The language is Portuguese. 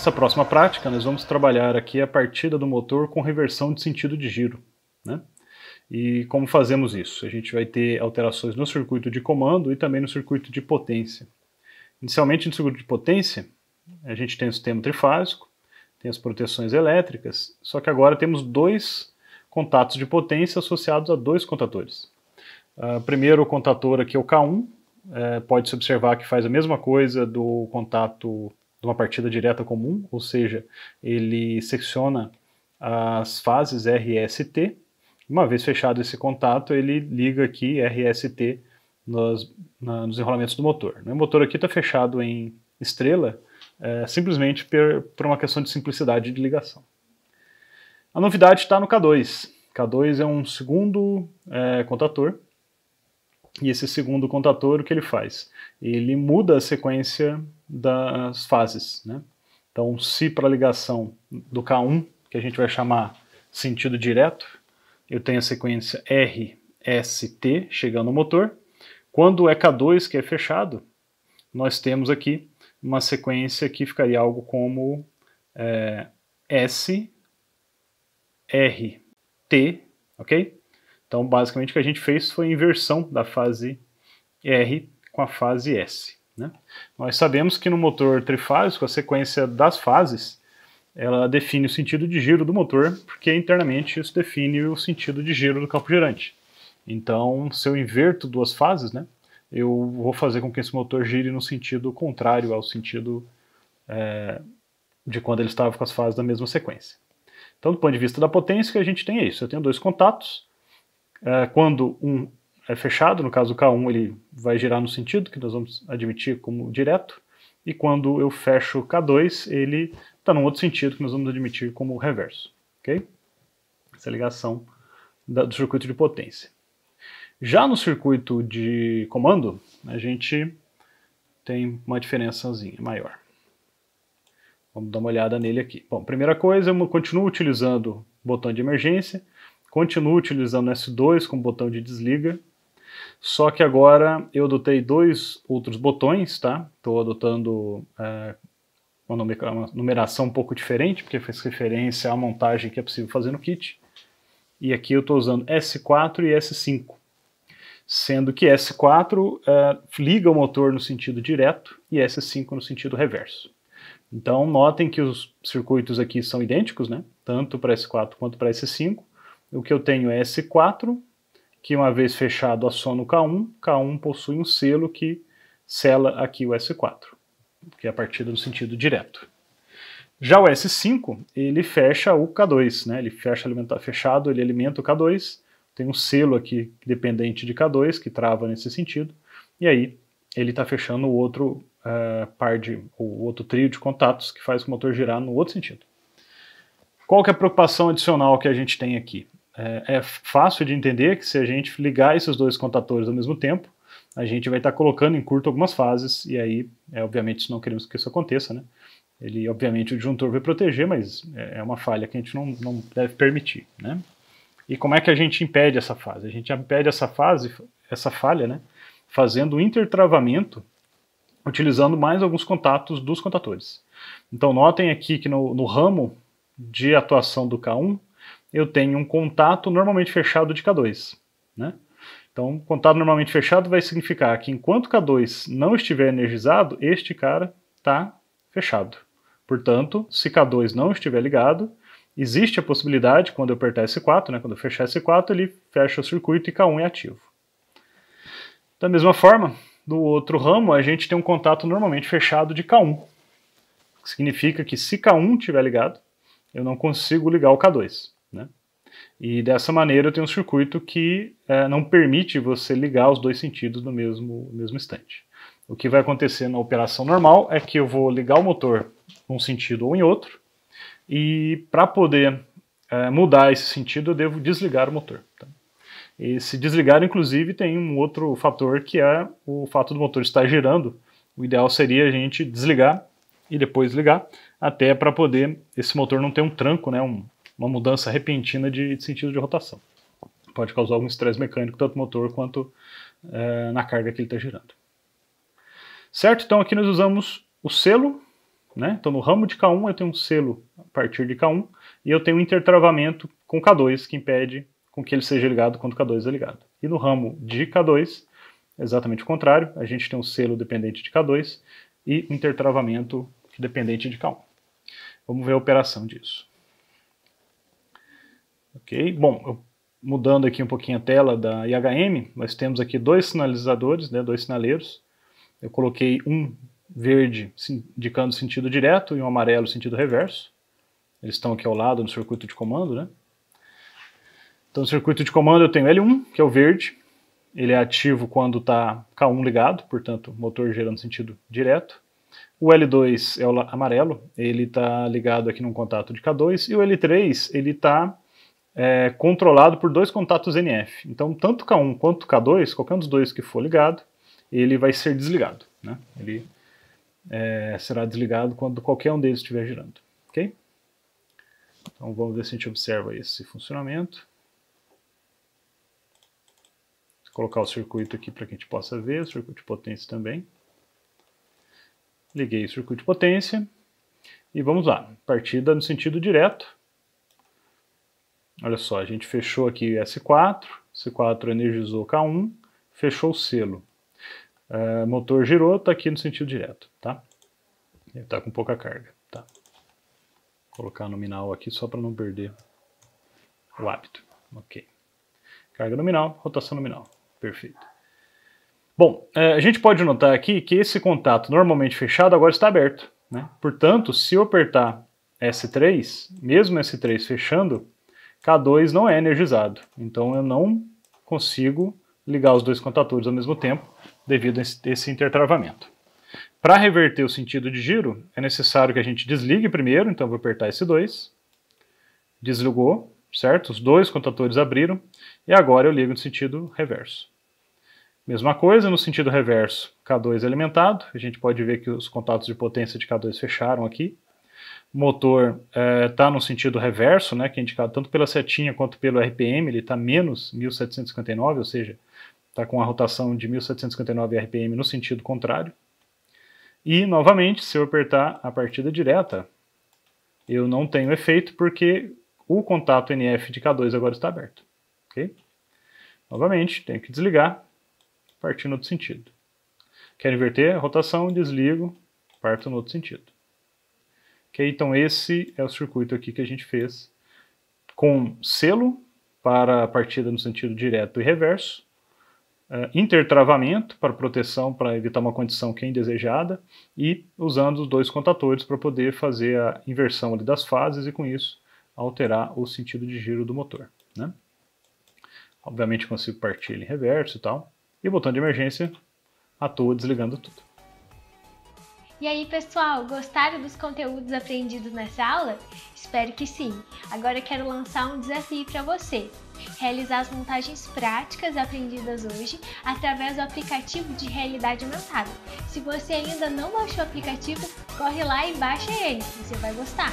Nessa próxima prática, nós vamos trabalhar aqui a partida do motor com reversão de sentido de giro, né? E como fazemos isso? A gente vai ter alterações no circuito de comando e também no circuito de potência. Inicialmente, no circuito de potência, a gente tem o sistema trifásico, tem as proteções elétricas, só que agora temos dois contatos de potência associados a dois contatores. Primeiro, o contator aqui é o K1, pode-se observar que faz a mesma coisa do contato de uma partida direta comum, ou seja, ele secciona as fases R, S e T. Uma vez fechado esse contato, ele liga aqui R, S e T nos enrolamentos do motor. O motor aqui está fechado em estrela, simplesmente por uma questão de simplicidade de ligação. A novidade está no K2. K2 é um segundo contator, e esse segundo contator, o que ele faz? Ele muda a sequência das fases, né? Então, se para a ligação do K1, que a gente vai chamar sentido direto, eu tenho a sequência R, S, T chegando no motor. Quando é K2, que é fechado, nós temos aqui uma sequência que ficaria algo como S, R, T, ok? Então, basicamente, o que a gente fez foi a inversão da fase R com a fase S, né? Nós sabemos que no motor trifásico, a sequência das fases, ela define o sentido de giro do motor, porque internamente isso define o sentido de giro do campo girante. Então, se eu inverto duas fases, né, eu vou fazer com que esse motor gire no sentido contrário ao sentido de quando ele estava com as fases da mesma sequência. Então, do ponto de vista da potência, o que a gente tem é isso. Eu tenho dois contatos. Quando um é fechado, no caso o K1, ele vai girar no sentido que nós vamos admitir como direto, e quando eu fecho o K2, ele está num outro sentido que nós vamos admitir como reverso. Okay? Essa é a ligação do circuito de potência. Já no circuito de comando, a gente tem uma diferençazinha maior. Vamos dar uma olhada nele aqui. Bom, primeira coisa, eu continuo utilizando o botão de emergência, continuo utilizando o S2 como botão de desliga, só que agora eu adotei dois outros botões, tá? Estou adotando uma numeração um pouco diferente, porque faz referência à montagem que é possível fazer no kit. E aqui eu estou usando S4 e S5, sendo que S4 liga o motor no sentido direto e S5 no sentido reverso. Então notem que os circuitos aqui são idênticos, né? Tanto para S4 quanto para S5. O que eu tenho é S4, que uma vez fechado aciona o K1, K1 possui um selo que sela aqui o S4, que é a partida no sentido direto. Já o S5, ele fecha o K2, né? Ele fecha fechado, ele alimenta o K2, tem um selo aqui dependente de K2 que trava nesse sentido, e aí ele está fechando o outro o outro trio de contatos que faz o motor girar no outro sentido. Qual que é a preocupação adicional que a gente tem aqui? É fácil de entender que se a gente ligar esses dois contatores ao mesmo tempo, a gente vai estar colocando em curto algumas fases, e aí, obviamente, não queremos que isso aconteça, né? Obviamente, o disjuntor vai proteger, mas é uma falha que a gente não deve permitir, né? E como é que a gente impede essa fase? A gente impede essa falha, né, fazendo o intertravamento, utilizando mais alguns contatos dos contatores. Então, notem aqui que no ramo de atuação do K1, eu tenho um contato normalmente fechado de K2, né? Então, contato normalmente fechado vai significar que enquanto K2 não estiver energizado, este cara está fechado. Portanto, se K2 não estiver ligado, existe a possibilidade, quando eu apertar S4, né, quando eu fechar S4, ele fecha o circuito e K1 é ativo. Da mesma forma, no outro ramo, a gente tem um contato normalmente fechado de K1, que significa que se K1 estiver ligado, eu não consigo ligar o K2, né? E dessa maneira eu tenho um circuito que não permite você ligar os dois sentidos no mesmo instante. O que vai acontecer na operação normal é que eu vou ligar o motor num sentido ou em outro, e para poder mudar esse sentido eu devo desligar o motor. Tá? Esse desligar, inclusive, tem um outro fator que é o fato do motor estar girando. O ideal seria a gente desligar e depois ligar, até para poder esse motor não ter um tranco, né, uma mudança repentina de sentido de rotação. Pode causar algum estresse mecânico, tanto no motor quanto na carga que ele está girando. Certo? Então aqui nós usamos o selo né? Então no ramo de K1 eu tenho um selo a partir de K1 e eu tenho um intertravamento com K2 que impede com que ele seja ligado quando K2 é ligado. E no ramo de K2, exatamente o contrário, a gente tem um selo dependente de K2 e um intertravamento dependente de K1. Vamos ver a operação disso. Ok, bom, mudando aqui um pouquinho a tela da IHM, nós temos aqui dois sinalizadores, né, dois sinaleiros. Eu coloquei um verde indicando sentido direto e um amarelo sentido reverso. Eles estão aqui ao lado no circuito de comando, né? Então no circuito de comando eu tenho L1, que é o verde. Ele é ativo quando está K1 ligado, portanto motor gerando sentido direto. O L2 é o amarelo, ele está ligado aqui num contato de K2. E o L3 ele está controlado por dois contatos NF. Então tanto K1 quanto K2, qualquer um dos dois que for ligado, ele vai ser desligado, né? Ele será desligado quando qualquer um deles estiver girando, ok? Então vamos ver se a gente observa esse funcionamento. Vou colocar o circuito aqui para que a gente possa ver, o circuito de potência também. Liguei o circuito de potência e vamos lá, partida no sentido direto. Olha só, a gente fechou aqui S4, C4 energizou K1, fechou o selo. Motor girou, está aqui no sentido direto, tá? Ele está com pouca carga, tá? Vou colocar nominal aqui só para não perder o hábito. Ok. Carga nominal, rotação nominal. Perfeito. Bom, a gente pode notar aqui que esse contato normalmente fechado agora está aberto, né? Portanto, se eu apertar S3, mesmo S3 fechando, K2 não é energizado. Então eu não consigo ligar os dois contatores ao mesmo tempo devido a esse intertravamento. Para reverter o sentido de giro, é necessário que a gente desligue primeiro, então eu vou apertar S2. Desligou, certo? Os dois contatores abriram e agora eu ligo no sentido reverso. Mesma coisa no sentido reverso, K2 é alimentado, a gente pode ver que os contatos de potência de K2 fecharam aqui. O motor está no sentido reverso, né, que é indicado tanto pela setinha quanto pelo RPM, ele está menos 1759, ou seja, está com a rotação de 1759 RPM no sentido contrário. E, novamente, se eu apertar a partida direta, eu não tenho efeito porque o contato NF de K2 agora está aberto. Okay? Novamente, tenho que desligar, partir no outro sentido. Quero inverter a rotação, desligo, parto no outro sentido. Ok, então esse é o circuito aqui que a gente fez com selo para a partida no sentido direto e reverso, intertravamento para proteção, para evitar uma condição que é indesejada, e usando os dois contatores para poder fazer a inversão ali das fases e com isso alterar o sentido de giro do motor, né? Obviamente consigo partir ele em reverso e tal, e o botão de emergência atua desligando tudo. E aí, pessoal, gostaram dos conteúdos aprendidos nessa aula? Espero que sim! Agora eu quero lançar um desafio para você. Realizar as montagens práticas aprendidas hoje através do aplicativo de realidade aumentada. Se você ainda não baixou o aplicativo, corre lá e baixa ele, você vai gostar!